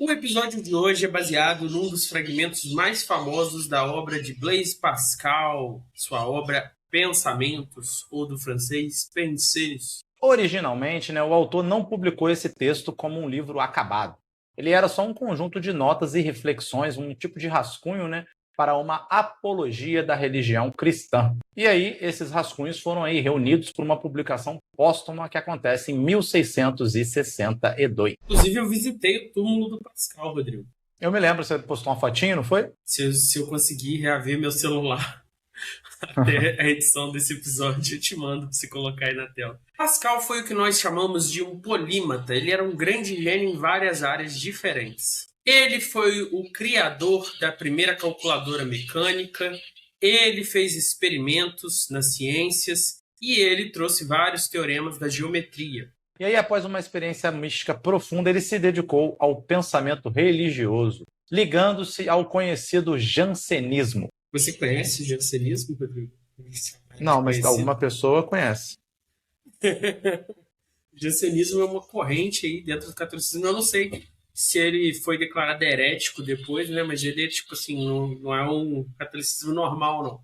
O episódio de hoje é baseado num dos fragmentos mais famosos da obra de Blaise Pascal, sua obra Pensamentos, ou do francês Pensées. Originalmente, o autor não publicou esse texto como um livro acabado. Ele era só um conjunto de notas e reflexões, um tipo de rascunho, para uma apologia da religião cristã. E aí, esses rascunhos foram aí reunidos por uma publicação póstuma que acontece em 1662. Inclusive, eu visitei o túmulo do Pascal, Rodrigo. Eu me lembro, você postou uma fotinho, não foi? Se eu conseguir reaver meu celular até a edição desse episódio, eu te mando para você colocar aí na tela. Pascal foi o que nós chamamos de um polímata. Ele era um grande gênio em várias áreas diferentes. Ele foi o criador da primeira calculadora mecânica, ele fez experimentos nas ciências e ele trouxe vários teoremas da geometria. E aí, após uma experiência mística profunda, ele se dedicou ao pensamento religioso, ligando-se ao conhecido jansenismo. Você conhece o jansenismo, Rodrigo? Não, mas Conhecido. alguma pessoa conhece. O jansenismo é uma corrente aí dentro do catolicismo. Eu não sei se ele foi declarado herético depois, né? Mas ele é tipo assim, não é um catolicismo normal, não.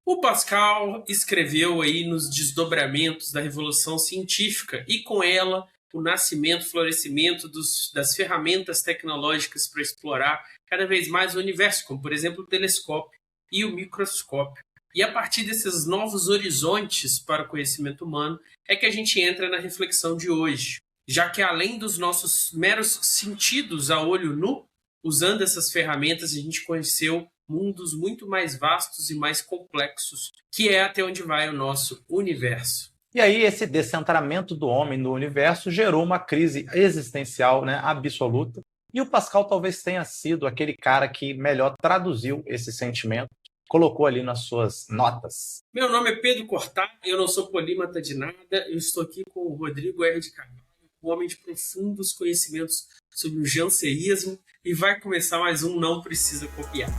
O Pascal escreveu aí nos desdobramentos da Revolução Científica e com ela o nascimento, florescimento das ferramentas tecnológicas para explorar cada vez mais o universo, como por exemplo o telescópio e o microscópio. E a partir desses novos horizontes para o conhecimento humano é que a gente entra na reflexão de hoje, já que além dos nossos meros sentidos a olho nu, usando essas ferramentas a gente conheceu mundos muito mais vastos e mais complexos, que é até onde vai o nosso universo. E aí, esse descentramento do homem no universo gerou uma crise existencial, absoluta. E o Pascal talvez tenha sido aquele cara que melhor traduziu esse sentimento, colocou ali nas suas notas. Meu nome é Pedro Cortá, eu não sou polímata de nada, eu estou aqui com o Rodrigo R. de Carvalho, um homem de profundos conhecimentos sobre o janseísmo, e vai começar mais um Não Precisa Copiar.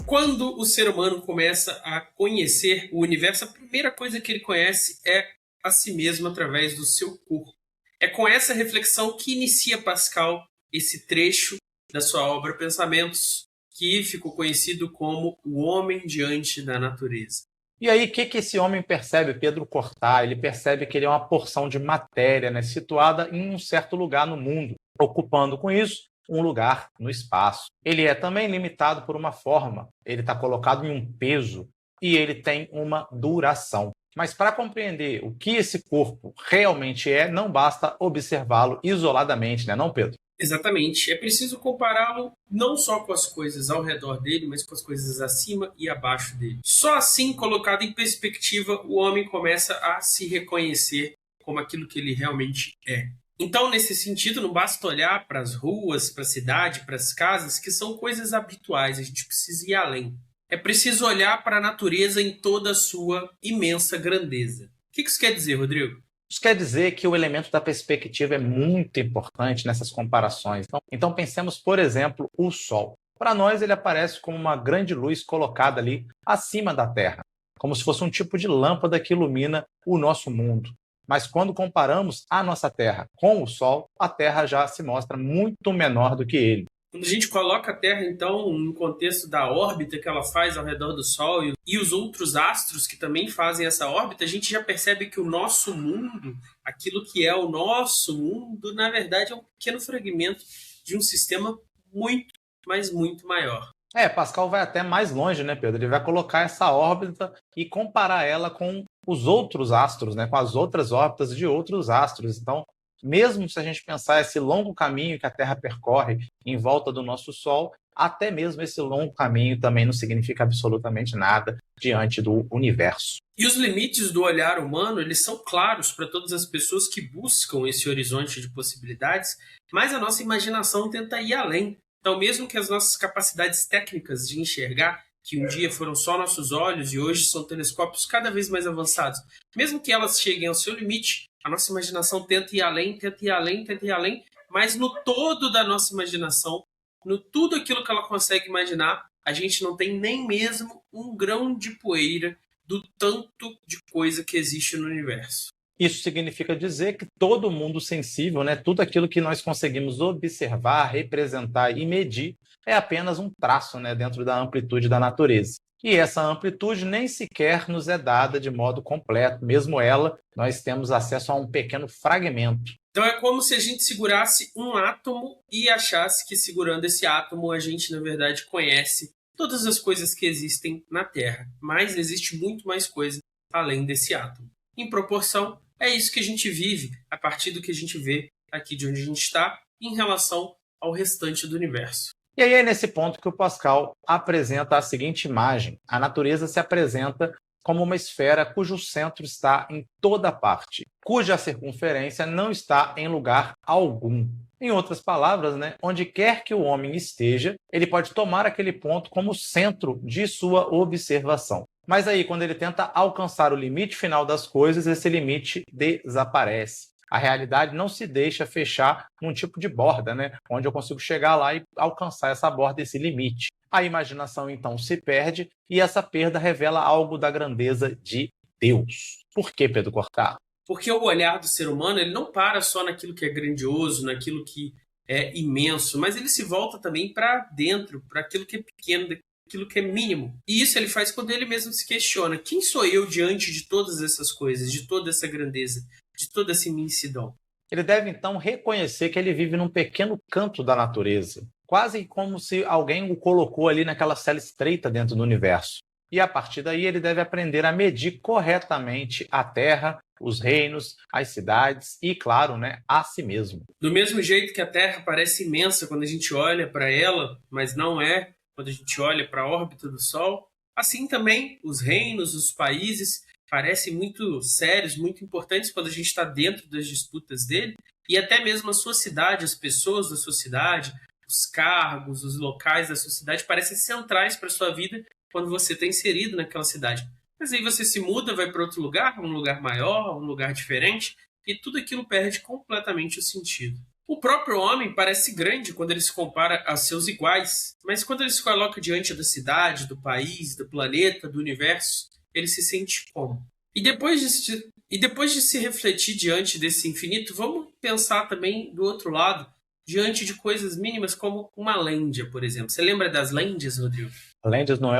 Quando o ser humano começa a conhecer o universo, a primeira coisa que ele conhece é a si mesmo através do seu corpo. É com essa reflexão que inicia Pascal esse trecho da sua obra Pensamentos, que ficou conhecido como o homem diante da natureza. E aí, o que esse homem percebe, Pedro Cortá? Ele percebe que ele é uma porção de matéria, situada em um certo lugar no mundo, ocupando com isso um lugar no espaço. Ele é também limitado por uma forma, ele está colocado em um peso e ele tem uma duração. Mas para compreender o que esse corpo realmente é, não basta observá-lo isoladamente, não, Pedro? Exatamente. É preciso compará-lo não só com as coisas ao redor dele, mas com as coisas acima e abaixo dele. Só assim, colocado em perspectiva, o homem começa a se reconhecer como aquilo que ele realmente é. Então, nesse sentido, não basta olhar para as ruas, para a cidade, para as casas, que são coisas habituais, a gente precisa ir além. É preciso olhar para a natureza em toda a sua imensa grandeza. O que isso quer dizer, Rodrigo? Isso quer dizer que o elemento da perspectiva é muito importante nessas comparações. Então pensemos, por exemplo, o Sol. Para nós, ele aparece como uma grande luz colocada ali acima da Terra, como se fosse um tipo de lâmpada que ilumina o nosso mundo. Mas quando comparamos a nossa Terra com o Sol, a Terra já se mostra muito menor do que ele. Quando a gente coloca a Terra, então, no contexto da órbita que ela faz ao redor do Sol e os outros astros que também fazem essa órbita, a gente já percebe que o nosso mundo, aquilo que é o nosso mundo, na verdade é um pequeno fragmento de um sistema muito, mas muito maior. Pascal vai até mais longe, Pedro? Ele vai colocar essa órbita e comparar ela com os outros astros, com as outras órbitas de outros astros. Então, mesmo se a gente pensar esse longo caminho que a Terra percorre em volta do nosso Sol, até mesmo esse longo caminho também não significa absolutamente nada diante do universo. E os limites do olhar humano, eles são claros para todas as pessoas que buscam esse horizonte de possibilidades, mas a nossa imaginação tenta ir além. Então, mesmo que as nossas capacidades técnicas de enxergar, que um dia foram só nossos olhos e hoje são telescópios cada vez mais avançados, mesmo que elas cheguem ao seu limite, a nossa imaginação tenta ir além, tenta ir além, tenta ir além, mas no todo da nossa imaginação, no tudo aquilo que ela consegue imaginar, a gente não tem nem mesmo um grão de poeira do tanto de coisa que existe no universo. Isso significa dizer que todo mundo sensível, né, tudo aquilo que nós conseguimos observar, representar e medir, é apenas um traço, né, dentro da amplitude da natureza. E essa amplitude nem sequer nos é dada de modo completo, mesmo ela, nós temos acesso a um pequeno fragmento. Então é como se a gente segurasse um átomo e achasse que segurando esse átomo a gente, na verdade, conhece todas as coisas que existem na Terra. Mas existe muito mais coisa além desse átomo. Em proporção, é isso que a gente vive a partir do que a gente vê aqui de onde a gente está em relação ao restante do universo. E aí é nesse ponto que o Pascal apresenta a seguinte imagem. A natureza se apresenta como uma esfera cujo centro está em toda parte, cuja circunferência não está em lugar algum. Em outras palavras, né, onde quer que o homem esteja, ele pode tomar aquele ponto como centro de sua observação. Mas aí, quando ele tenta alcançar o limite final das coisas, esse limite desaparece. A realidade não se deixa fechar num tipo de borda, né? Onde eu consigo chegar lá e alcançar essa borda, esse limite. A imaginação, então, se perde e essa perda revela algo da grandeza de Deus. Por que, Pedro Cortá? Porque o olhar do ser humano ele não para só naquilo que é grandioso, naquilo que é imenso, mas ele se volta também para dentro, para aquilo que é pequeno, aquilo que é mínimo. E isso ele faz quando ele mesmo se questiona: quem sou eu diante de todas essas coisas, de toda essa grandeza, de toda essa imensidão? Ele deve, então, reconhecer que ele vive num pequeno canto da natureza, quase como se alguém o colocou ali naquela cela estreita dentro do universo. E, a partir daí, ele deve aprender a medir corretamente a Terra, os reinos, as cidades e, claro, né, a si mesmo. Do mesmo jeito que a Terra parece imensa quando a gente olha para ela, mas não é quando a gente olha para a órbita do Sol, assim também os reinos, os países parecem muito sérios, muito importantes quando a gente está dentro das disputas dele, e até mesmo a sua cidade, as pessoas da sua cidade, os cargos, os locais da sua cidade parecem centrais para a sua vida quando você está inserido naquela cidade. Mas aí você se muda, vai para outro lugar, um lugar maior, um lugar diferente, e tudo aquilo perde completamente o sentido. O próprio homem parece grande quando ele se compara a seus iguais, mas quando ele se coloca diante da cidade, do país, do planeta, do universo, ele se sente como? E depois de se refletir diante desse infinito, vamos pensar também do outro lado, diante de coisas mínimas como uma lêndia, por exemplo. Você lembra das lêndias, Rodrigo? A Lentes não é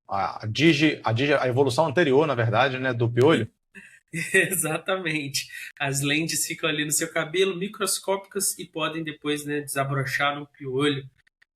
a evolução anterior, na verdade, né, do piolho? Exatamente. As lentes ficam ali no seu cabelo, microscópicas, e podem depois, né, desabrochar no piolho,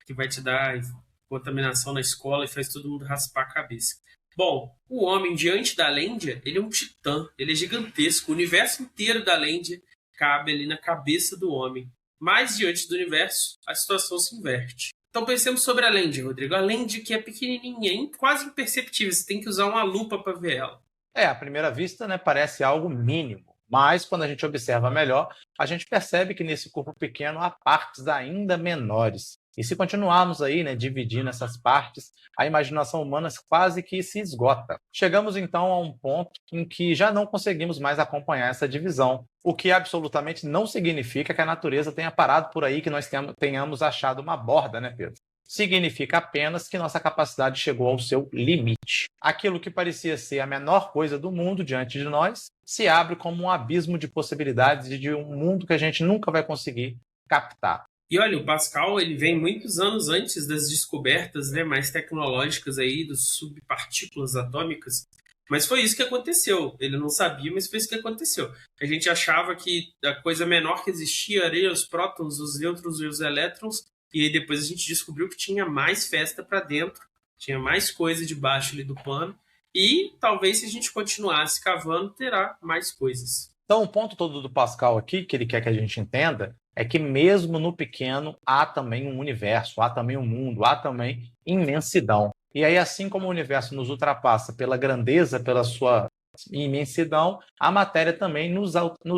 que vai te dar contaminação na escola e faz todo mundo raspar a cabeça. Bom, o homem diante da lêndia, ele é um titã, ele é gigantesco. O universo inteiro da lêndia cabe ali na cabeça do homem. Mas diante do universo, a situação se inverte. Então pensemos sobre a lêndia, Rodrigo. A lêndia que é pequenininha, quase imperceptível, você tem que usar uma lupa para ver ela. À primeira vista, né, parece algo mínimo, mas quando a gente observa melhor, a gente percebe que nesse corpo pequeno há partes ainda menores. E se continuarmos aí, né, dividindo essas partes, a imaginação humana quase que se esgota. Chegamos então a um ponto em que já não conseguimos mais acompanhar essa divisão, o que absolutamente não significa que a natureza tenha parado por aí, que nós tenhamos achado uma borda, né, Pedro? Significa apenas que nossa capacidade chegou ao seu limite. Aquilo que parecia ser a menor coisa do mundo diante de nós se abre como um abismo de possibilidades e de um mundo que a gente nunca vai conseguir captar. E olha, o Pascal ele vem muitos anos antes das descobertas, né, mais tecnológicas aí dos subpartículas atômicas. Mas foi isso que aconteceu. Ele não sabia, mas foi isso que aconteceu. A gente achava que a coisa menor que existia eram os prótons, os nêutrons e os elétrons. E aí depois a gente descobriu que tinha mais festa para dentro, tinha mais coisa debaixo ali do pano. E talvez se a gente continuasse cavando, terá mais coisas. Então, o ponto todo do Pascal aqui, que ele quer que a gente entenda, é que mesmo no pequeno há também um universo, há também um mundo, há também imensidão. E aí, assim como o universo nos ultrapassa pela grandeza, pela sua imensidão, a matéria também nos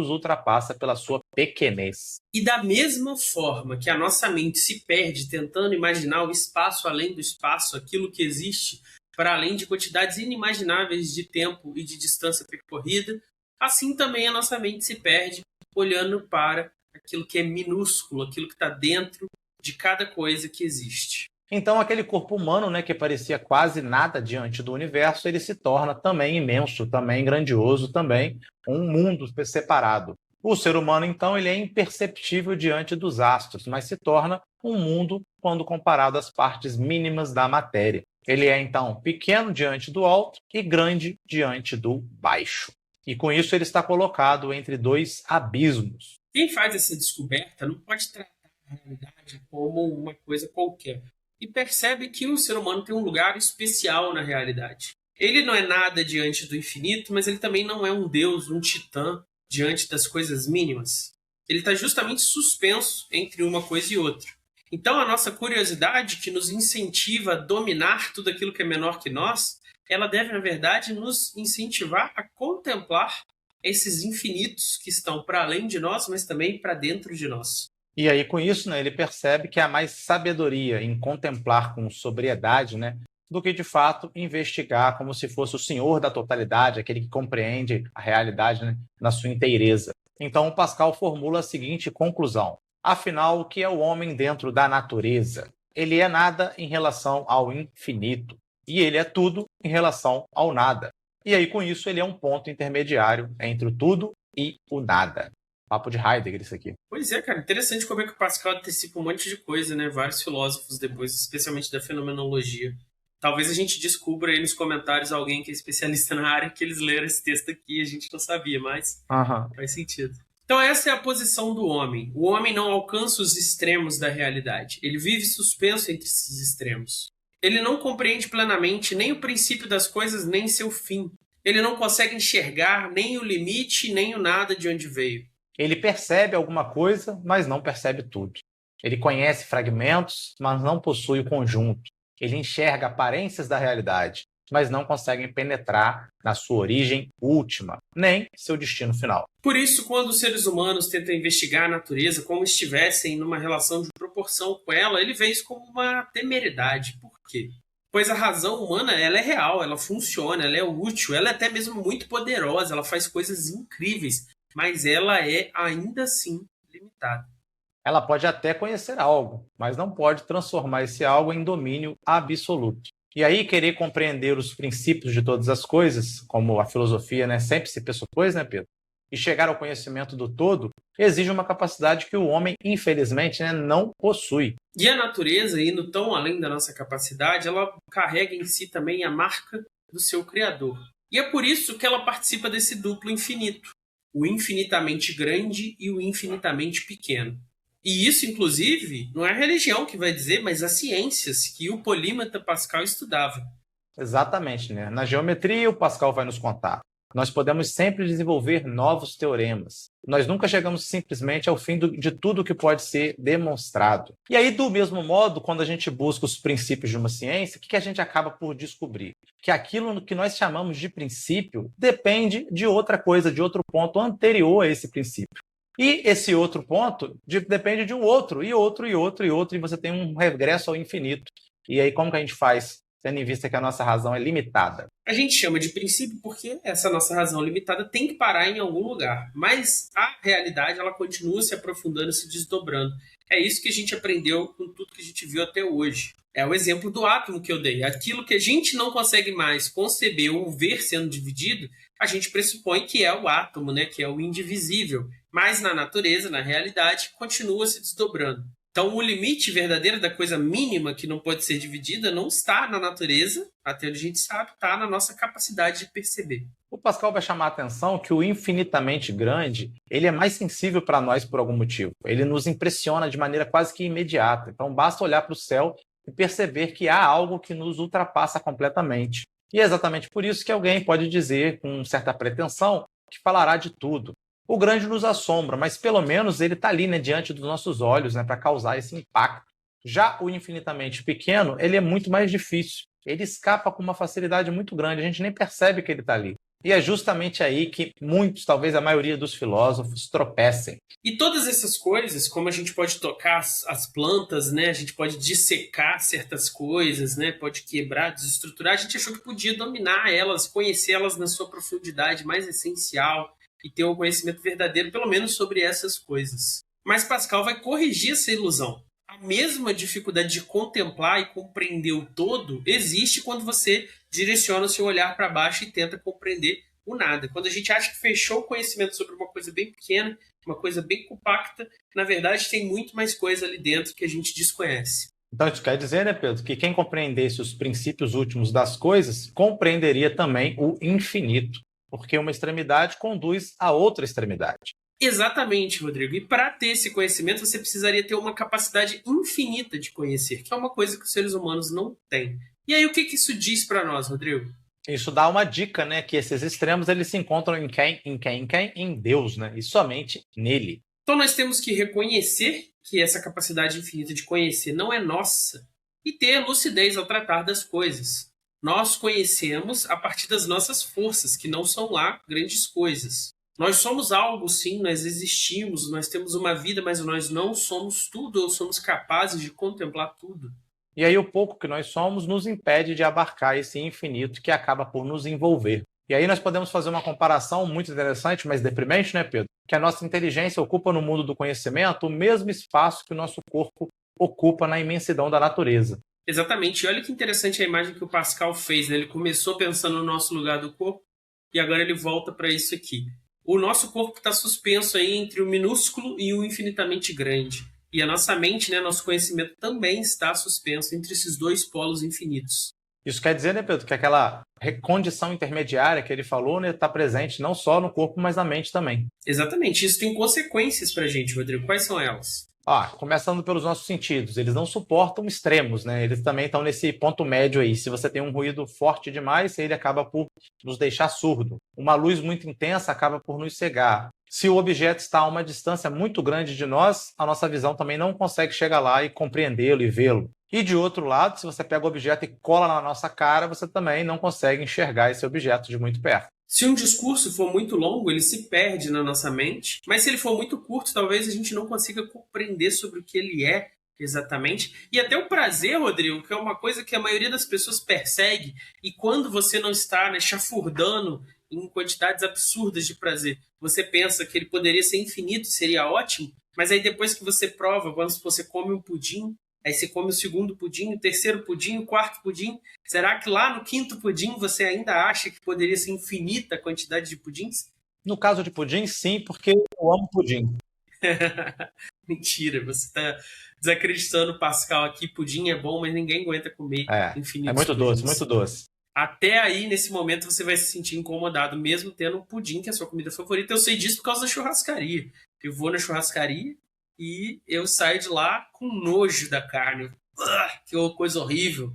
ultrapassa pela sua pequenez. E da mesma forma que a nossa mente se perde tentando imaginar o espaço além do espaço, aquilo que existe para além de quantidades inimagináveis de tempo e de distância percorrida, assim também a nossa mente se perde olhando para aquilo que é minúsculo, aquilo que está dentro de cada coisa que existe. Então, aquele corpo humano, né, que parecia quase nada diante do universo, ele se torna também imenso, também grandioso, também um mundo separado. O ser humano, então, ele é imperceptível diante dos astros, mas se torna um mundo quando comparado às partes mínimas da matéria. Ele é, então, pequeno diante do alto e grande diante do baixo. E com isso ele está colocado entre dois abismos. Quem faz essa descoberta não pode tratar a realidade como uma coisa qualquer e percebe que o ser humano tem um lugar especial na realidade. Ele não é nada diante do infinito, mas ele também não é um deus, um titã diante das coisas mínimas. Ele está justamente suspenso entre uma coisa e outra. Então, a nossa curiosidade, que nos incentiva a dominar tudo aquilo que é menor que nós, ela deve, na verdade, nos incentivar a contemplar esses infinitos que estão para além de nós, mas também para dentro de nós. E aí, com isso, né, ele percebe que há mais sabedoria em contemplar com sobriedade, né, do que, de fato, investigar como se fosse o senhor da totalidade, aquele que compreende a realidade, né, na sua inteireza. Então, o Pascal formula a seguinte conclusão. Afinal, o que é o homem dentro da natureza? Ele é nada em relação ao infinito. E ele é tudo em relação ao nada. E aí, com isso, ele é um ponto intermediário entre o tudo e o nada. Papo de Heidegger, isso aqui. Pois é, cara, interessante como é que o Pascal antecipa um monte de coisa, né? Vários filósofos depois, especialmente da fenomenologia. Talvez a gente descubra aí nos comentários alguém que é especialista na área que eles leram esse texto aqui e a gente não sabia, mas faz sentido. Então essa é a posição do homem. O homem não alcança os extremos da realidade. Ele vive suspenso entre esses extremos. Ele não compreende plenamente nem o princípio das coisas, nem seu fim. Ele não consegue enxergar nem o limite, nem o nada de onde veio. Ele percebe alguma coisa, mas não percebe tudo. Ele conhece fragmentos, mas não possui o conjunto. Ele enxerga aparências da realidade, mas não consegue penetrar na sua origem última, nem seu destino final. Por isso, quando os seres humanos tentam investigar a natureza como estivessem numa relação de proporção com ela, ele vê isso como uma temeridade. Por quê? Pois a razão humana, ela é real, ela funciona, ela é útil, ela é até mesmo muito poderosa, ela faz coisas incríveis, mas ela é ainda assim limitada. Ela pode até conhecer algo, mas não pode transformar esse algo em domínio absoluto. E aí, querer compreender os princípios de todas as coisas, como a filosofia, né, sempre se pressupôs, né, Pedro? E chegar ao conhecimento do todo, exige uma capacidade que o homem, infelizmente, né, não possui. E a natureza, indo tão além da nossa capacidade, ela carrega em si também a marca do seu Criador. E é por isso que ela participa desse duplo infinito, o infinitamente grande e o infinitamente pequeno. E isso, inclusive, não é a religião que vai dizer, mas as ciências que o polímata Pascal estudava. Exatamente, né? Na geometria, o Pascal vai nos contar. Nós podemos sempre desenvolver novos teoremas. Nós nunca chegamos simplesmente ao fim de tudo que pode ser demonstrado. E aí, do mesmo modo, quando a gente busca os princípios de uma ciência, o que a gente acaba por descobrir? Que aquilo que nós chamamos de princípio depende de outra coisa, de outro ponto anterior a esse princípio. E esse outro ponto depende de um outro, e outro, e outro, e outro, e você tem um regresso ao infinito. E aí, como que a gente faz, tendo em vista que a nossa razão é limitada? A gente chama de princípio porque essa nossa razão limitada tem que parar em algum lugar. Mas a realidade, ela continua se aprofundando, se desdobrando. É isso que a gente aprendeu com tudo que a gente viu até hoje. É o exemplo do átomo que eu dei. Aquilo que a gente não consegue mais conceber ou ver sendo dividido, a gente pressupõe que é o átomo, né? Que é o indivisível. Mas na natureza, na realidade, continua se desdobrando. Então, o limite verdadeiro da coisa mínima que não pode ser dividida não está na natureza, até onde a gente sabe, está na nossa capacidade de perceber. O Pascal vai chamar a atenção que o infinitamente grande, ele é mais sensível para nós por algum motivo. Ele nos impressiona de maneira quase que imediata. Então, basta olhar para o céu e perceber que há algo que nos ultrapassa completamente. E é exatamente por isso que alguém pode dizer, com certa pretensão, que falará de tudo. O grande nos assombra, mas pelo menos ele está ali, né, diante dos nossos olhos, né, para causar esse impacto. Já o infinitamente pequeno, ele é muito mais difícil. Ele escapa com uma facilidade muito grande, a gente nem percebe que ele está ali. E é justamente aí que muitos, talvez a maioria dos filósofos, tropecem. E todas essas coisas, como a gente pode tocar as plantas, né, a gente pode dissecar certas coisas, né, pode quebrar, desestruturar, a gente achou que podia dominar elas, conhecê-las na sua profundidade mais essencial, e ter um conhecimento verdadeiro, pelo menos sobre essas coisas. Mas Pascal vai corrigir essa ilusão. A A mesma dificuldade de contemplar e compreender o todo existe quando você direciona o seu olhar para baixo e tenta compreender o nada. Quando a gente acha que fechou o conhecimento sobre uma coisa bem pequena, uma coisa bem compacta, na verdade tem muito mais coisa ali dentro que a gente desconhece. Então, isso quer dizer, né, Pedro, que quem compreendesse os princípios últimos das coisas compreenderia também o infinito, porque uma extremidade conduz a outra extremidade. Exatamente, Rodrigo. E para ter esse conhecimento, você precisaria ter uma capacidade infinita de conhecer, que é uma coisa que os seres humanos não têm. E aí, o que isso diz para nós, Rodrigo? Isso dá uma dica, né, que esses extremos eles se encontram em quem? Em Deus, né, e somente nele. Então nós temos que reconhecer que essa capacidade infinita de conhecer não é nossa e ter lucidez ao tratar das coisas. Nós conhecemos a partir das nossas forças, que não são lá grandes coisas. Nós somos algo, sim, nós existimos, nós temos uma vida, mas nós não somos tudo ou somos capazes de contemplar tudo. E aí o pouco que nós somos nos impede de abarcar esse infinito que acaba por nos envolver. E aí nós podemos fazer uma comparação muito interessante, mas deprimente, né, Pedro? Que a nossa inteligência ocupa no mundo do conhecimento o mesmo espaço que o nosso corpo ocupa na imensidão da natureza. Exatamente. E olha que interessante a imagem que o Pascal fez, né? Ele começou pensando no nosso lugar do corpo e agora ele volta para isso aqui. O nosso corpo está suspenso aí entre o minúsculo e o infinitamente grande. E a nossa mente, né, nosso conhecimento também está suspenso entre esses dois polos infinitos. Isso quer dizer, né, Pedro, que aquela condição intermediária que ele falou, né, está presente não só no corpo, mas na mente também. Exatamente. Isso tem consequências para a gente, Rodrigo. Quais são elas? Começando pelos nossos sentidos, eles não suportam extremos, né? Eles também estão nesse ponto médio aí. Se você tem um ruído forte demais, ele acaba por nos deixar surdo. Uma luz muito intensa acaba por nos cegar. Se o objeto está a uma distância muito grande de nós, a nossa visão também não consegue chegar lá e compreendê-lo e vê-lo. E de outro lado, se você pega o objeto e cola na nossa cara, você também não consegue enxergar esse objeto de muito perto. Se um discurso for muito longo, ele se perde na nossa mente, mas se ele for muito curto, talvez a gente não consiga compreender sobre o que ele é exatamente. E até o prazer, Rodrigo, que é uma coisa que a maioria das pessoas persegue, e quando você não está, né, chafurdando em quantidades absurdas de prazer, você pensa que ele poderia ser infinito, seria ótimo, mas aí depois que você prova, quando você come um pudim, aí você come o segundo pudim, o terceiro pudim, o quarto pudim. Será que lá no quinto pudim você ainda acha que poderia ser infinita a quantidade de pudins? No caso de pudim, sim, porque eu amo pudim. Mentira, você está desacreditando o Pascal aqui. Pudim é bom, mas ninguém aguenta comer infinitos É muito pudins. doce, muito doce. Até aí, nesse momento, você vai se sentir incomodado, mesmo tendo um pudim, que é a sua comida favorita. Eu sei disso por causa da churrascaria. Eu vou na churrascaria e eu saio de lá com nojo da carne. Que coisa horrível.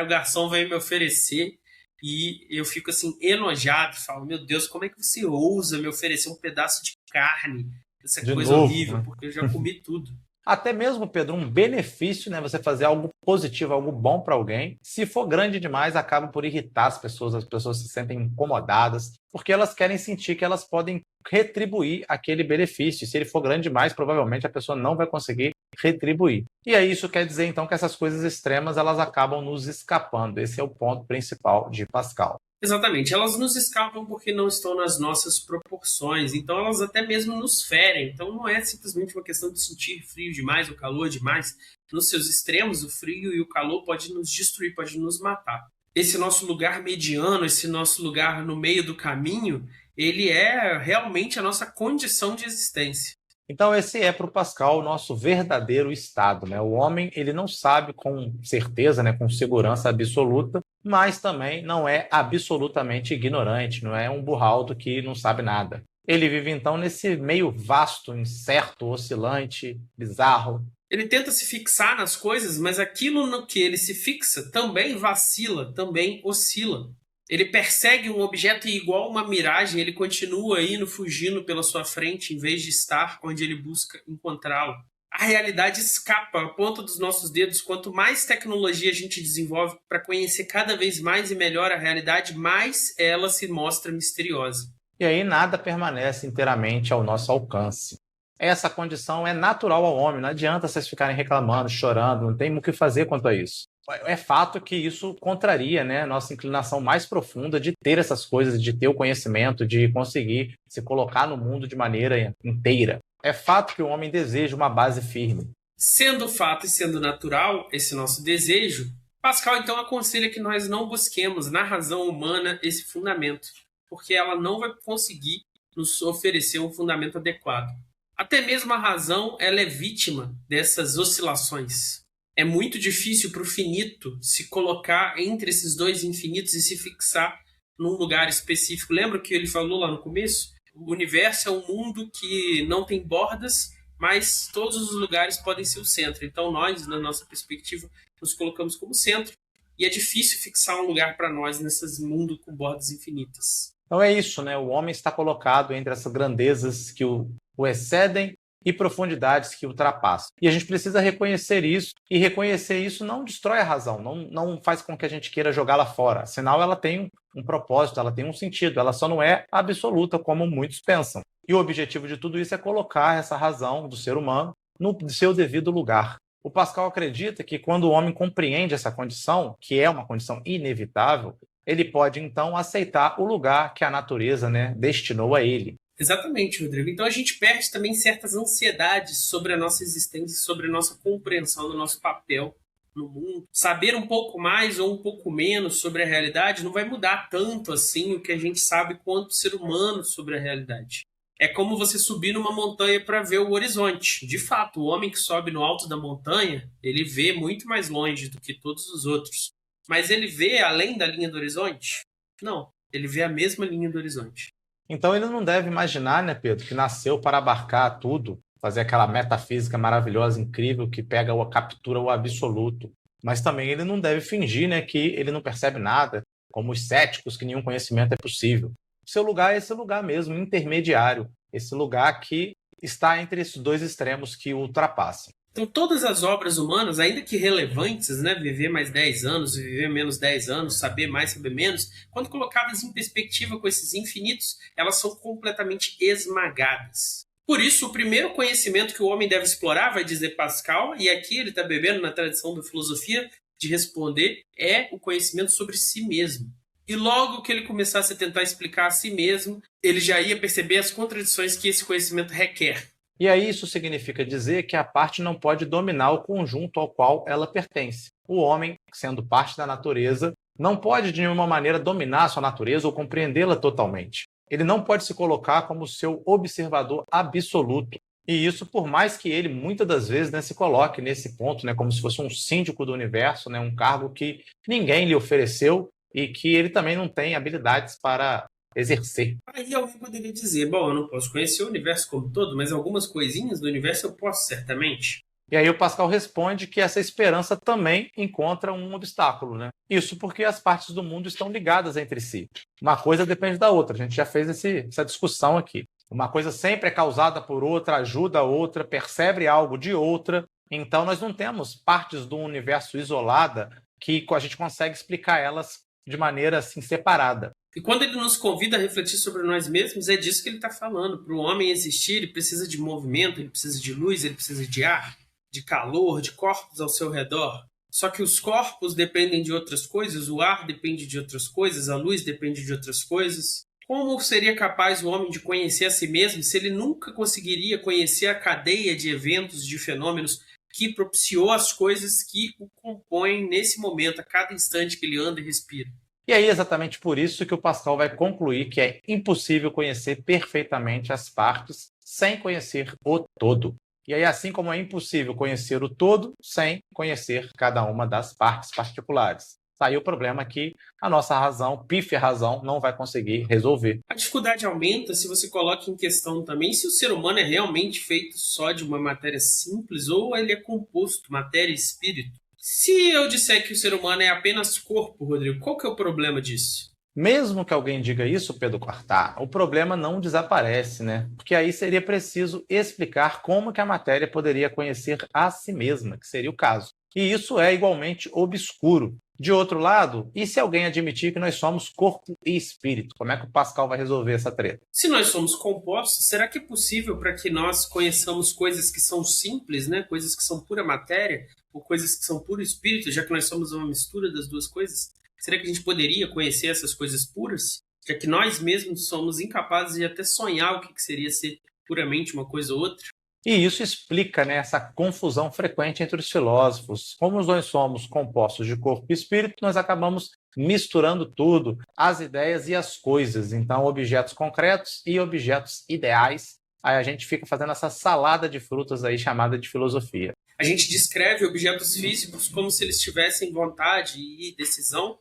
O garçom veio me oferecer e eu fico assim, enojado. Falo, meu Deus, como é que você ousa me oferecer um pedaço de carne? Essa De coisa novo, horrível, né? porque eu já comi tudo. Até mesmo, Pedro, um benefício, né? Você fazer algo positivo, algo bom para alguém. Se for grande demais, acaba por irritar as pessoas se sentem incomodadas, porque elas querem sentir que elas podem retribuir aquele benefício. E se ele for grande demais, provavelmente a pessoa não vai conseguir retribuir. E aí isso quer dizer, então, que essas coisas extremas, elas acabam nos escapando. Esse é o ponto principal de Pascal. Exatamente, elas nos escapam porque não estão nas nossas proporções, então elas até mesmo nos ferem. Então não é simplesmente uma questão de sentir frio demais ou calor demais. Nos seus extremos, o frio e o calor pode nos destruir, pode nos matar. Esse nosso lugar mediano, esse nosso lugar no meio do caminho, ele é realmente a nossa condição de existência. Então esse é para o Pascal o nosso verdadeiro estado, né? O homem ele não sabe com certeza, né, com segurança absoluta, mas também não é absolutamente ignorante, não é um burraldo que não sabe nada. Ele vive então nesse meio vasto, incerto, oscilante, bizarro. Ele tenta se fixar nas coisas, mas aquilo no que ele se fixa também vacila, também oscila. Ele persegue um objeto e, igual uma miragem, ele continua indo, fugindo pela sua frente, em vez de estar onde ele busca encontrá-lo. A realidade escapa a ponta dos nossos dedos. Quanto mais tecnologia a gente desenvolve para conhecer cada vez mais e melhor a realidade, mais ela se mostra misteriosa. E aí nada permanece inteiramente ao nosso alcance. Essa condição é natural ao homem, não adianta vocês ficarem reclamando, chorando, não tem o que fazer quanto a isso. É fato que isso contraria, né, a nossa inclinação mais profunda de ter essas coisas, de ter o conhecimento, de conseguir se colocar no mundo de maneira inteira. É fato que o homem deseja uma base firme. Sendo fato e sendo natural esse nosso desejo, Pascal então aconselha que nós não busquemos na razão humana esse fundamento, porque ela não vai conseguir nos oferecer um fundamento adequado. Até mesmo a razão ela é vítima dessas oscilações. É muito difícil para o finito se colocar entre esses dois infinitos e se fixar num lugar específico. Lembra que ele falou lá no começo? O universo é um mundo que não tem bordas, mas todos os lugares podem ser o centro. Então nós, na nossa perspectiva, nos colocamos como centro e é difícil fixar um lugar para nós nesses mundos com bordas infinitas. Então é isso, né? O homem está colocado entre essas grandezas que o excedem e profundidades que ultrapassam. E a gente precisa reconhecer isso, e reconhecer isso não destrói a razão, não faz com que a gente queira jogá-la fora. Afinal, ela tem um propósito, ela tem um sentido, ela só não é absoluta como muitos pensam. E o objetivo de tudo isso é colocar essa razão do ser humano no seu devido lugar. O Pascal acredita que quando o homem compreende essa condição, que é uma condição inevitável, ele pode então aceitar o lugar que a natureza, né, destinou a ele. Exatamente, Rodrigo. Então a gente perde também certas ansiedades sobre a nossa existência, sobre a nossa compreensão do nosso papel no mundo. Saber um pouco mais ou um pouco menos sobre a realidade não vai mudar tanto assim o que a gente sabe quanto ser humano sobre a realidade. É como você subir numa montanha para ver o horizonte. De fato, o homem que sobe no alto da montanha, ele vê muito mais longe do que todos os outros. Mas ele vê além da linha do horizonte? Não, ele vê a mesma linha do horizonte. Então ele não deve imaginar, né, Pedro, que nasceu para abarcar tudo, fazer aquela metafísica maravilhosa, incrível, que pega ou captura o absoluto. Mas também ele não deve fingir, né, que ele não percebe nada, como os céticos, que nenhum conhecimento é possível. O seu lugar é esse lugar mesmo, intermediário, esse lugar que está entre esses dois extremos que o ultrapassam. Então, todas as obras humanas, ainda que relevantes, né, viver mais 10 anos, viver menos 10 anos, saber mais, saber menos, quando colocadas em perspectiva com esses infinitos, elas são completamente esmagadas. Por isso, o primeiro conhecimento que o homem deve explorar, vai dizer Pascal, e aqui ele está bebendo na tradição da filosofia de responder, é o conhecimento sobre si mesmo. E logo que ele começasse a tentar explicar a si mesmo, ele já ia perceber as contradições que esse conhecimento requer. E aí isso significa dizer que a parte não pode dominar o conjunto ao qual ela pertence. O homem, sendo parte da natureza, não pode de nenhuma maneira dominar a sua natureza ou compreendê-la totalmente. Ele não pode se colocar como seu observador absoluto. E isso por mais que ele, muitas das vezes, né, se coloque nesse ponto, né, como se fosse um síndico do universo, né, um cargo que ninguém lhe ofereceu e que ele também não tem habilidades para exercer. Aí alguém poderia dizer, bom, eu não posso conhecer o universo como todo, mas algumas coisinhas do universo eu posso certamente. E aí o Pascal responde que essa esperança também encontra um obstáculo, né? Isso porque as partes do mundo estão ligadas entre si. Uma coisa depende da outra. A gente já fez essa discussão aqui. Uma coisa sempre é causada por outra, ajuda a outra, percebe algo de outra. Então nós não temos partes do universo isolada que a gente consegue explicar elas de maneira assim separada. E quando ele nos convida a refletir sobre nós mesmos, é disso que ele está falando. Para o homem existir, ele precisa de movimento, ele precisa de luz, ele precisa de ar, de calor, de corpos ao seu redor. Só que os corpos dependem de outras coisas, o ar depende de outras coisas, a luz depende de outras coisas. Como seria capaz o homem de conhecer a si mesmo se ele nunca conseguiria conhecer a cadeia de eventos, de fenômenos que propiciou as coisas que o compõem nesse momento, a cada instante que ele anda e respira? E aí, exatamente por isso que o Pascal vai concluir que é impossível conhecer perfeitamente as partes sem conhecer o todo. E aí, assim como é impossível conhecer o todo sem conhecer cada uma das partes particulares. Tá aí o problema que a nossa razão, pífia razão, não vai conseguir resolver. A dificuldade aumenta se você coloca em questão também se o ser humano é realmente feito só de uma matéria simples ou ele é composto, matéria e espírito. Se eu disser que o ser humano é apenas corpo, Rodrigo, qual que é o problema disso? Mesmo que alguém diga isso, Pedro Quartá, o problema não desaparece, né? Porque aí seria preciso explicar como que a matéria poderia conhecer a si mesma, que seria o caso. E isso é igualmente obscuro. De outro lado, e se alguém admitir que nós somos corpo e espírito? Como é que o Pascal vai resolver essa treta? Se nós somos compostos, será que é possível para que nós conheçamos coisas que são simples, né? Coisas que são pura matéria, ou coisas que são puro espírito, já que nós somos uma mistura das duas coisas? Será que a gente poderia conhecer essas coisas puras? Já que nós mesmos somos incapazes de até sonhar o que seria ser puramente uma coisa ou outra? E isso explica, né, essa confusão frequente entre os filósofos. Como nós somos compostos de corpo e espírito, nós acabamos misturando tudo, as ideias e as coisas. Então, objetos concretos e objetos ideais. Aí a gente fica fazendo essa salada de frutas aí chamada de filosofia. A gente descreve objetos físicos como se eles tivessem vontade e decisão.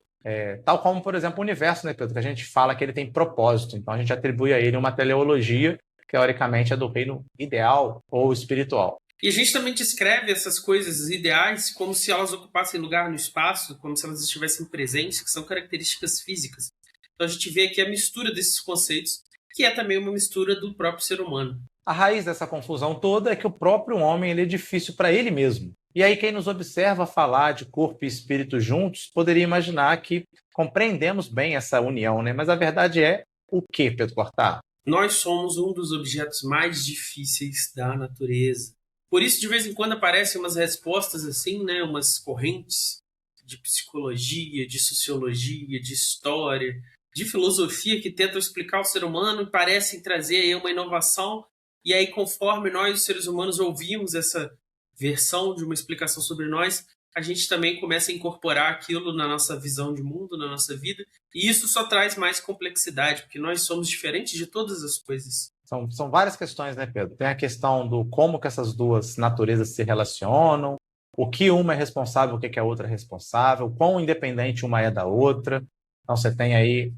Tal como, por exemplo, o universo, né, Pedro? Que a gente fala que ele tem propósito. Então, a gente atribui a ele uma teleologia que, teoricamente, é do reino ideal ou espiritual. E a gente também descreve essas coisas ideais como se elas ocupassem lugar no espaço, como se elas estivessem presentes, que são características físicas. Então, a gente vê aqui a mistura desses conceitos, que é também uma mistura do próprio ser humano. A raiz dessa confusão toda é que o próprio homem ele é difícil para ele mesmo. E aí quem nos observa falar de corpo e espírito juntos poderia imaginar que compreendemos bem essa união, né? Mas a verdade é o quê, Pedro Cortá? Nós somos um dos objetos mais difíceis da natureza. Por isso, de vez em quando, aparecem umas respostas assim, né? Umas correntes de psicologia, de sociologia, de história, de filosofia que tentam explicar o ser humano e parecem trazer aí uma inovação. E aí, conforme nós, os seres humanos, ouvimos essa versão de uma explicação sobre nós, a gente também começa a incorporar aquilo na nossa visão de mundo, na nossa vida, e isso só traz mais complexidade, porque nós somos diferentes de todas as coisas. São várias questões, né, Pedro? Tem a questão do como que essas duas naturezas se relacionam, o que uma é responsável, o que a outra é responsável, quão independente uma é da outra. Então você tem aí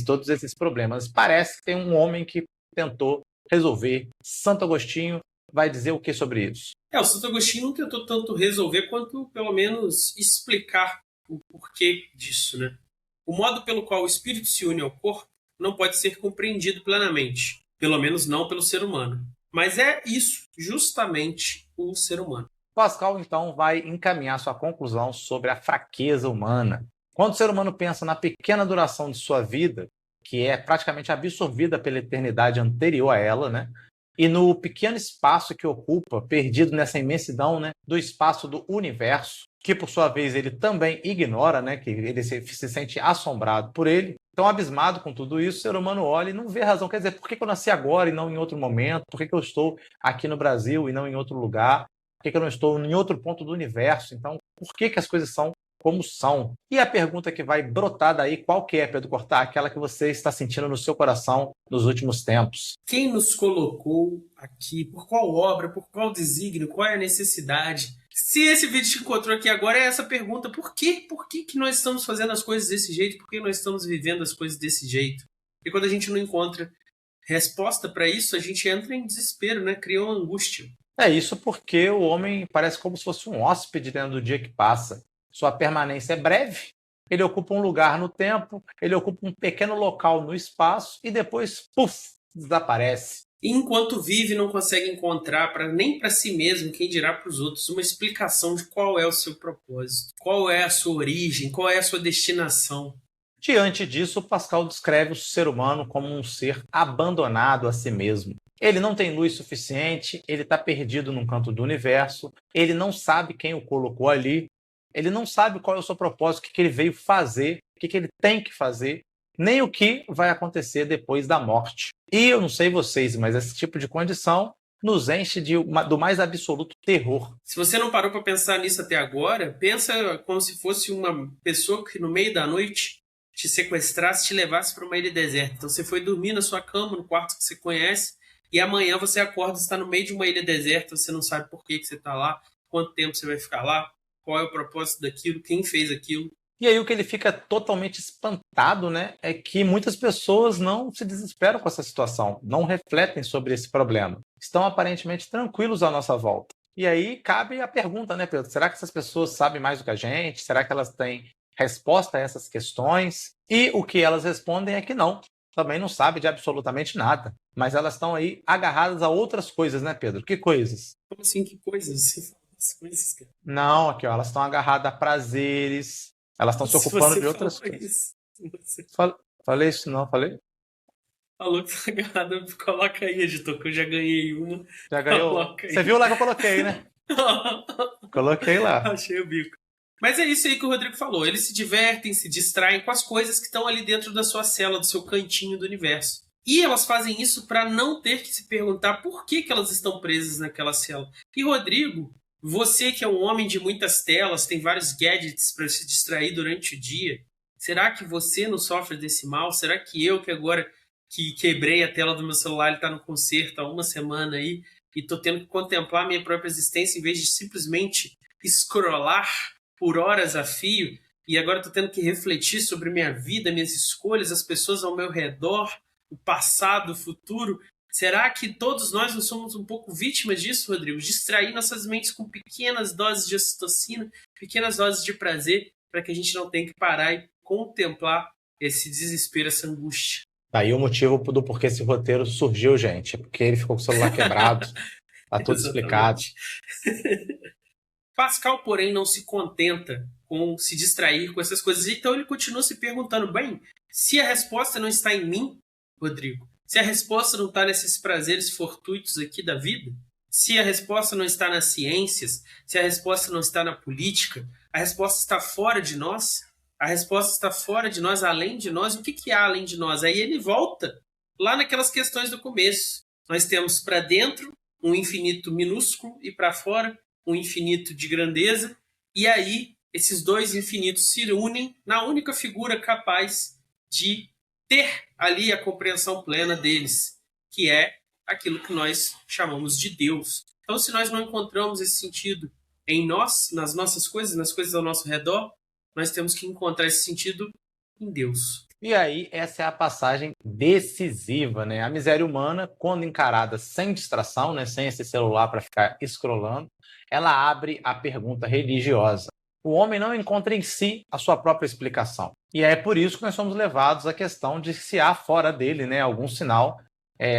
todos esses problemas. Parece que tem um homem que tentou resolver. Santo Agostinho vai dizer o que sobre isso? O Santo Agostinho não tentou tanto resolver quanto, pelo menos, explicar o porquê disso, né? O modo pelo qual o espírito se une ao corpo não pode ser compreendido plenamente, pelo menos não pelo ser humano. Mas é isso, justamente, o ser humano. Pascal, então, vai encaminhar sua conclusão sobre a fraqueza humana. Quando o ser humano pensa na pequena duração de sua vida, que é praticamente absorvida pela eternidade anterior a ela, né? E no pequeno espaço que ocupa, perdido nessa imensidão, né, do espaço do universo, que por sua vez ele também ignora, né, que ele se sente assombrado por ele. Então, abismado com tudo isso, o ser humano olha e não vê razão. Quer dizer, por que eu nasci agora e não em outro momento? Por que eu estou aqui no Brasil e não em outro lugar? Por que eu não estou em outro ponto do universo? Então, por que as coisas são como são? E a pergunta que vai brotar daí, qual que é, Pedro Cortá? Aquela que você está sentindo no seu coração nos últimos tempos. Quem nos colocou aqui? Por qual obra? Por qual desígnio? Qual é a necessidade? Se esse vídeo te encontrou aqui agora, é essa pergunta. Por quê? Por que nós estamos fazendo as coisas desse jeito? Por que nós estamos vivendo as coisas desse jeito? E quando a gente não encontra resposta para isso, a gente entra em desespero, né? Cria uma angústia. É isso porque o homem parece como se fosse um hóspede dentro do dia que passa. Sua permanência é breve, ele ocupa um lugar no tempo, ele ocupa um pequeno local no espaço e depois, puf, desaparece. E enquanto vive, não consegue encontrar nem para si mesmo, quem dirá para os outros, uma explicação de qual é o seu propósito, qual é a sua origem, qual é a sua destinação. Diante disso, Pascal descreve o ser humano como um ser abandonado a si mesmo. Ele não tem luz suficiente, ele está perdido num canto do universo, ele não sabe quem o colocou ali, ele não sabe qual é o seu propósito, o que ele veio fazer, o que ele tem que fazer, nem o que vai acontecer depois da morte. E eu não sei vocês, mas esse tipo de condição nos enche do mais absoluto terror. Se você não parou para pensar nisso até agora, pensa como se fosse uma pessoa que no meio da noite te sequestrasse, te levasse para uma ilha deserta. Então você foi dormir na sua cama, no quarto que você conhece, e amanhã você acorda e está no meio de uma ilha deserta, você não sabe por que você está lá, quanto tempo você vai ficar lá, qual é o propósito daquilo, quem fez aquilo. E aí o que ele fica totalmente espantado, né, é que muitas pessoas não se desesperam com essa situação, não refletem sobre esse problema. Estão aparentemente tranquilos à nossa volta. E aí cabe a pergunta, né, Pedro? Será que essas pessoas sabem mais do que a gente? Será que elas têm resposta a essas questões? E o que elas respondem é que não. Também não sabe de absolutamente nada. Mas elas estão aí agarradas a outras coisas, né, Pedro? Que coisas? Como assim, que coisas? Coisas, cara? Não, aqui, ó, elas estão agarradas a prazeres, elas estão se ocupando de outras coisas. Falei isso não, falei? Falou que tá agarrado, coloca aí, editor, que eu já ganhei uma. Já ganhou? Você viu lá que eu coloquei, né? Coloquei lá. Achei o bico. Mas é isso aí que o Rodrigo falou. Eles se divertem, se distraem com as coisas que estão ali dentro da sua cela, do seu cantinho do universo. E elas fazem isso para não ter que se perguntar por que elas estão presas naquela cela. E, Rodrigo, você que é um homem de muitas telas, tem vários gadgets para se distrair durante o dia, será que você não sofre desse mal? Será que eu, que agora que quebrei a tela do meu celular, ele está no conserto há uma semana aí, e estou tendo que contemplar a minha própria existência em vez de simplesmente scrollar por horas a fio, e agora estou tendo que refletir sobre minha vida, minhas escolhas, as pessoas ao meu redor, o passado, o futuro. Será que todos nós não somos um pouco vítimas disso, Rodrigo? Distrair nossas mentes com pequenas doses de ocitocina, pequenas doses de prazer, para que a gente não tenha que parar e contemplar esse desespero, essa angústia. Daí o motivo do porquê esse roteiro surgiu, gente. É porque ele ficou com o celular quebrado. Tá tudo explicado. Pascal, porém, não se contenta com se distrair com essas coisas. Então ele continua se perguntando, bem, se a resposta não está em mim, Rodrigo, se a resposta não está nesses prazeres fortuitos aqui da vida, se a resposta não está nas ciências, se a resposta não está na política, a resposta está fora de nós, a resposta está fora de nós, além de nós, o que há além de nós? Aí ele volta lá naquelas questões do começo. Nós temos para dentro um infinito minúsculo e para fora um infinito de grandeza, e aí esses dois infinitos se unem na única figura capaz de ter ali a compreensão plena deles, que é aquilo que nós chamamos de Deus. Então, se nós não encontramos esse sentido em nós, nas nossas coisas, nas coisas ao nosso redor, nós temos que encontrar esse sentido em Deus. E aí, essa é a passagem decisiva, né? A miséria humana, quando encarada sem distração, né? Sem esse celular para ficar scrollando, ela abre a pergunta religiosa. O homem não encontra em si a sua própria explicação. E é por isso que nós somos levados à questão de se há fora dele, né, algum sinal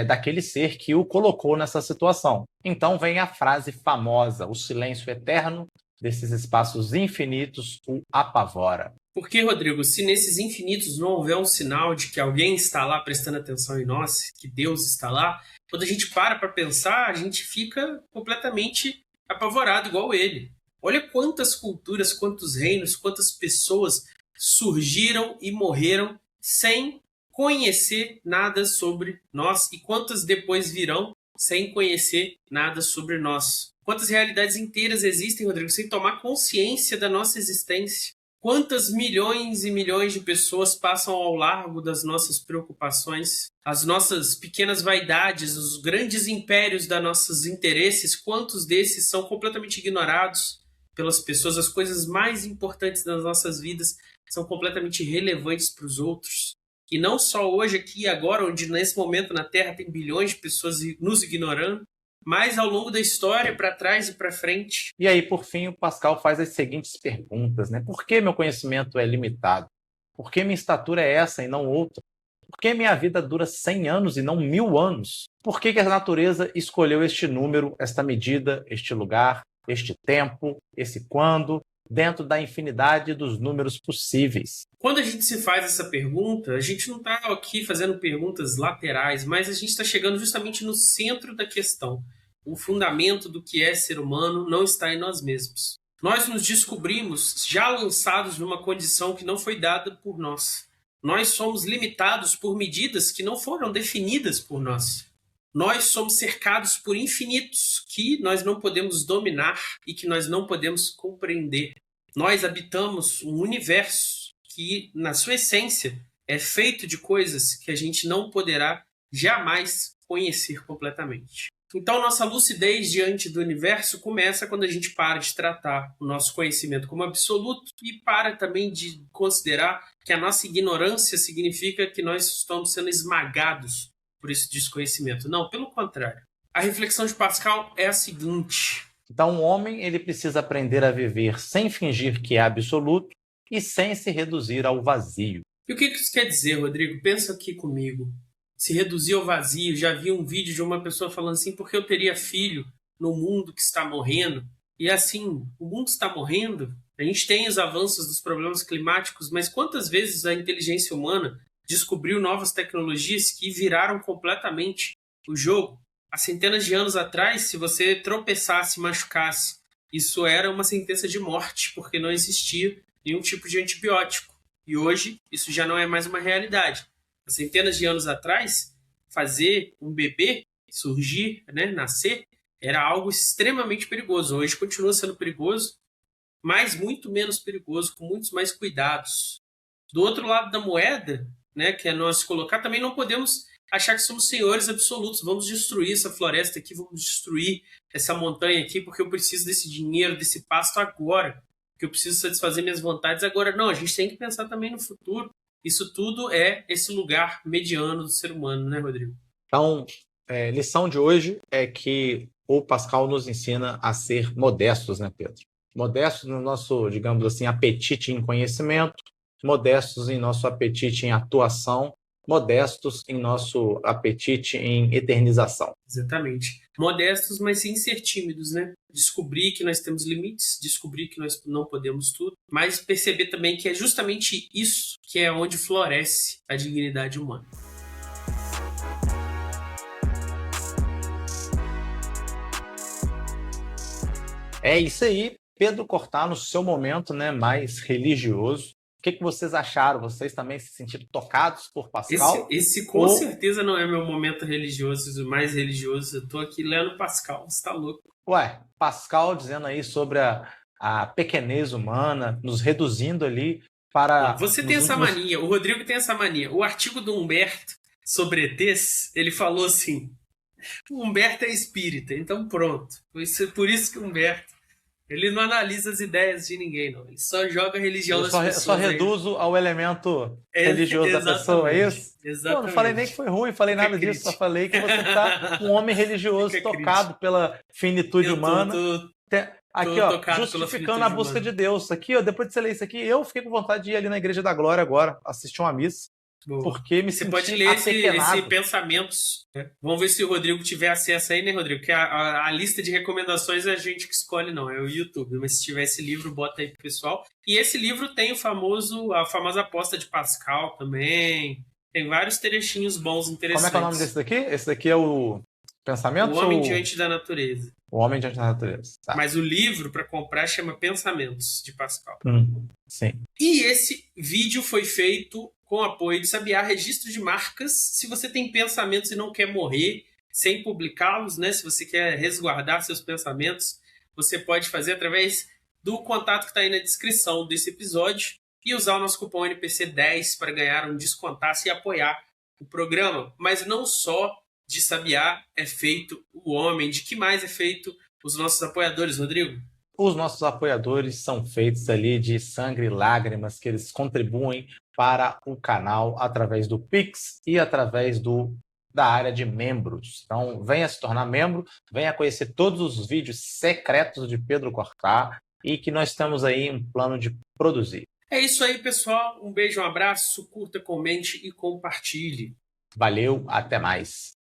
daquele ser que o colocou nessa situação. Então vem a frase famosa, o silêncio eterno desses espaços infinitos o apavora. Porque, Rodrigo, se nesses infinitos não houver um sinal de que alguém está lá prestando atenção em nós, que Deus está lá, quando a gente para pensar, a gente fica completamente apavorado igual ele. Olha quantas culturas, quantos reinos, quantas pessoas surgiram e morreram sem conhecer nada sobre nós e quantas depois virão sem conhecer nada sobre nós. Quantas realidades inteiras existem, Rodrigo, sem tomar consciência da nossa existência. Quantas milhões e milhões de pessoas passam ao largo das nossas preocupações, as nossas pequenas vaidades, os grandes impérios dos nossos interesses, quantos desses são completamente ignorados pelas pessoas? As coisas mais importantes das nossas vidas são completamente irrelevantes para os outros. E não só hoje, aqui e agora, onde nesse momento na Terra tem bilhões de pessoas nos ignorando, mas ao longo da história, para trás e para frente. E aí, por fim, o Pascal faz as seguintes perguntas, né? Por que meu conhecimento é limitado? Por que minha estatura é essa e não outra? Por que minha vida dura 100 anos e não 1000 anos? Por que a natureza escolheu este número, esta medida, este lugar, este tempo, esse quando, dentro da infinidade dos números possíveis? Quando a gente se faz essa pergunta, a gente não está aqui fazendo perguntas laterais, mas a gente está chegando justamente no centro da questão. O fundamento do que é ser humano não está em nós mesmos. Nós nos descobrimos já lançados numa condição que não foi dada por nós. Nós somos limitados por medidas que não foram definidas por nós. Nós somos cercados por infinitos que nós não podemos dominar e que nós não podemos compreender. Nós habitamos um universo que, na sua essência, é feito de coisas que a gente não poderá jamais conhecer completamente. Então, nossa lucidez diante do universo começa quando a gente para de tratar o nosso conhecimento como absoluto e para também de considerar que a nossa ignorância significa que nós estamos sendo esmagados por esse desconhecimento. Não, pelo contrário. A reflexão de Pascal é a seguinte: então, o homem ele precisa aprender a viver sem fingir que é absoluto e sem se reduzir ao vazio. E o que isso quer dizer, Rodrigo? Pensa aqui comigo. Se reduzir ao vazio. Já vi um vídeo de uma pessoa falando assim, porque eu teria filho no mundo que está morrendo. E assim, o mundo está morrendo. A gente tem os avanços dos problemas climáticos, mas quantas vezes a inteligência humana descobriu novas tecnologias que viraram completamente o jogo? Há centenas de anos atrás, se você tropeçasse, machucasse, isso era uma sentença de morte, porque não existia nenhum tipo de antibiótico. E hoje, isso já não é mais uma realidade. Há centenas de anos atrás, fazer um bebê surgir, né, nascer, era algo extremamente perigoso. Hoje continua sendo perigoso, mas muito menos perigoso, com muitos mais cuidados. Do outro lado da moeda, né, que é nós colocar, também não podemos achar que somos senhores absolutos. Vamos destruir essa floresta aqui, vamos destruir essa montanha aqui, porque eu preciso desse dinheiro, desse pasto agora, porque eu preciso satisfazer minhas vontades agora. Não, a gente tem que pensar também no futuro. Isso tudo é esse lugar mediano do ser humano, né, Rodrigo? Então, lição de hoje é que o Pascal nos ensina a ser modestos, né, Pedro? Modestos no nosso, digamos assim, apetite em conhecimento, modestos em nosso apetite em atuação, modestos em nosso apetite em eternização. Exatamente. Modestos, mas sem ser tímidos, né? Descobrir que nós temos limites, descobrir que nós não podemos tudo, mas perceber também que é justamente isso que é onde floresce a dignidade humana. É isso aí, Pedro Cortá, no seu momento, né, mais religioso. O que vocês acharam? Vocês também se sentiram tocados por Pascal? Esse com certeza não é meu momento religioso, o mais religioso. Eu tô aqui lendo Pascal, você tá louco. Ué, Pascal dizendo aí sobre a pequenez humana, nos reduzindo ali para... Você tem essa mania, o Rodrigo tem essa mania. O artigo do Humberto sobre ETs, ele falou assim, o Humberto é espírita, então pronto. Por isso que o Humberto, ele não analisa as ideias de ninguém, não. Ele só joga a religião das pessoas. Só reduzo ao elemento religioso da pessoa, é isso? Exatamente. Pô, não falei nem que foi ruim, falei nada disso, só falei que você tá um homem religioso tocado pela finitude humana. Aqui, ó, justificando a busca de Deus. Aqui, ó, depois de você ler isso aqui, eu fiquei com vontade de ir ali na Igreja da Glória agora, assistir uma missa. Boa. Porque me Você pode ler esse Pensamentos. Né? Vamos ver se o Rodrigo tiver acesso aí, né, Rodrigo? Porque a lista de recomendações é a gente que escolhe, não, é o YouTube. Mas se tiver esse livro, bota aí pro pessoal. E esse livro tem a famosa aposta de Pascal também. Tem vários trechinhos bons, interessantes. Como é que é o nome desse daqui? Esse daqui é o Pensamentos? O Homem Diante da Natureza. O Homem Diante da Natureza. Tá. Mas o livro para comprar chama Pensamentos, de Pascal. Sim. E esse vídeo foi feito com apoio de Sabiá, registro de marcas. Se você tem pensamentos e não quer morrer sem publicá-los, né? Se você quer resguardar seus pensamentos, você pode fazer através do contato que está aí na descrição desse episódio e usar o nosso cupom NPC10 para ganhar um descontaço e apoiar o programa. Mas não só de Sabiá é feito o homem, de que mais é feito os nossos apoiadores, Rodrigo? Os nossos apoiadores são feitos ali de sangue e lágrimas, que eles contribuem para o canal através do Pix e através da área de membros. Então, venha se tornar membro, venha conhecer todos os vídeos secretos de Pedro Cortá e que nós temos aí um plano de produzir. É isso aí, pessoal. Um beijo, um abraço, curta, comente e compartilhe. Valeu, até mais.